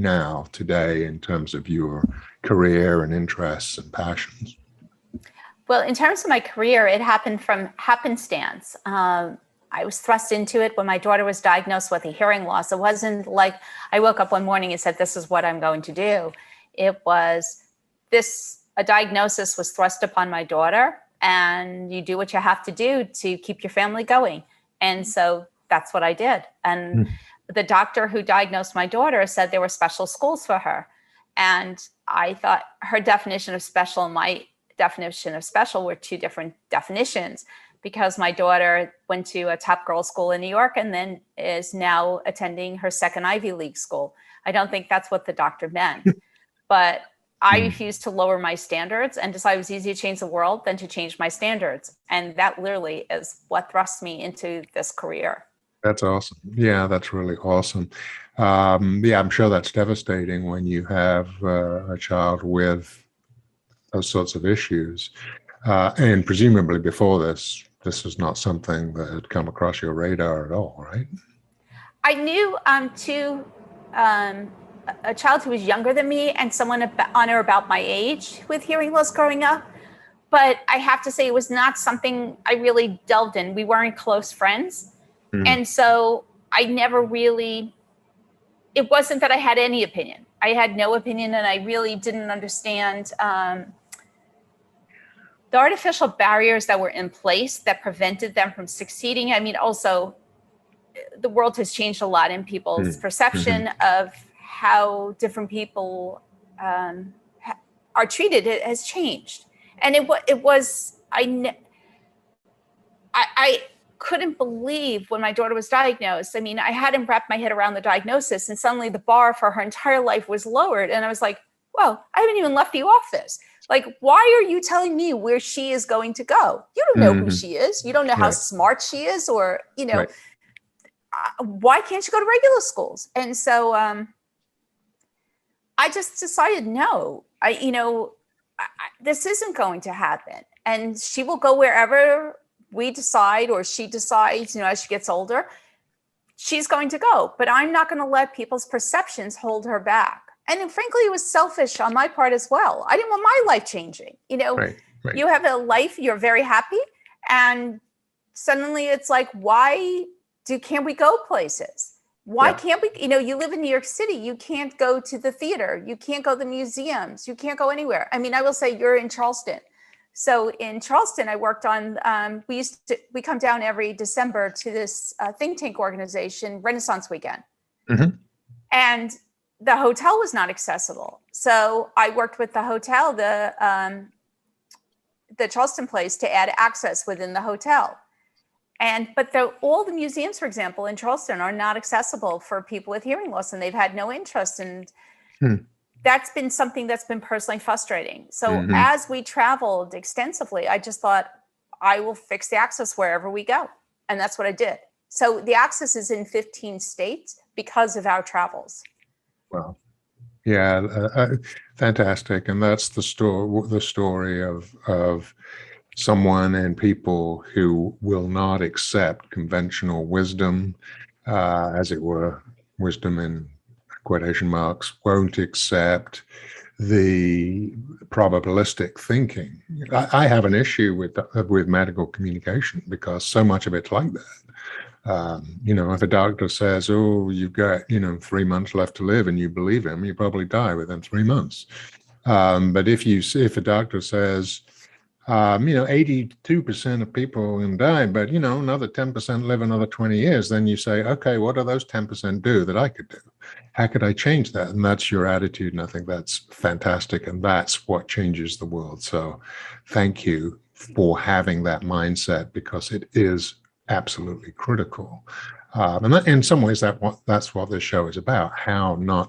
now, today, in terms of your career and interests and passions? Well, in terms of my career, it happened from happenstance. I was thrust into it when my daughter was diagnosed with a hearing loss. It wasn't like I woke up one morning and said, this is what I'm going to do. It was a diagnosis was thrust upon my daughter, and you do what you have to do to keep your family going. And so that's what I did. And the doctor who diagnosed my daughter said there were special schools for her. And I thought her definition of special and my definition of special were two different definitions, because my daughter went to a top girls school in New York and then is now attending her second Ivy League school. I don't think that's what the doctor meant, but I refused to lower my standards and decided it was easier to change the world than to change my standards. And that literally is what thrust me into this career. That's awesome. Yeah, that's really awesome. Yeah, I'm sure that's devastating when you have a child with those sorts of issues. And presumably before this was not something that had come across your radar at all, right? I knew a child who was younger than me and someone on or about my age with hearing loss growing up. But I have to say it was not something I really delved in. We weren't close friends. And so I never really, it wasn't that I had any opinion. I had no opinion, and I really didn't understand the artificial barriers that were in place that prevented them from succeeding. I mean, also, the world has changed a lot in people's perception of how different people are treated. It has changed. And I couldn't believe when my daughter was diagnosed. I mean, I hadn't wrapped my head around the diagnosis, and suddenly the bar for her entire life was lowered. And I was like, well, I haven't even left you off this. Like, why are you telling me where she is going to go? You don't know who she is. You don't know how smart she is, or, why can't you go to regular schools? And so I just decided, no, this isn't going to happen. And she will go wherever we decide, or she decides, as she gets older, she's going to go. But I'm not going to let people's perceptions hold her back. And frankly, it was selfish on my part as well. I didn't want my life changing. You have a life, you're very happy. And suddenly it's like, can't we go places? Why can't we, you live in New York City, you can't go to the theater, you can't go to the museums, you can't go anywhere. I mean, I will say you're in Charleston. So in Charleston, I worked on, we come down every December to this think tank organization, Renaissance Weekend. And the hotel was not accessible. So I worked with the hotel, the Charleston place, to add access within the hotel. But all the museums, for example, in Charleston are not accessible for people with hearing loss, and they've had no interest. And that's been something that's been personally frustrating. So as we traveled extensively, I just thought, I will fix the access wherever we go. And that's what I did. So the access is in 15 states because of our travels. Wow. Yeah, fantastic. And that's the story of someone and people who will not accept conventional wisdom, as it were, wisdom in quotation marks, won't accept the probabilistic thinking. I have an issue with medical communication because so much of it's like that. If a doctor says, oh, you've got, 3 months left to live, and you believe him, you probably die within 3 months. But if a doctor says, 82% of people can die, but, another 10% live another 20 years, then you say, okay, what do those 10% do that I could do? How could I change that? And that's your attitude. And I think that's fantastic. And that's what changes the world. So thank you for having that mindset, because it is absolutely critical. And in some ways, that's what this show is about, how not to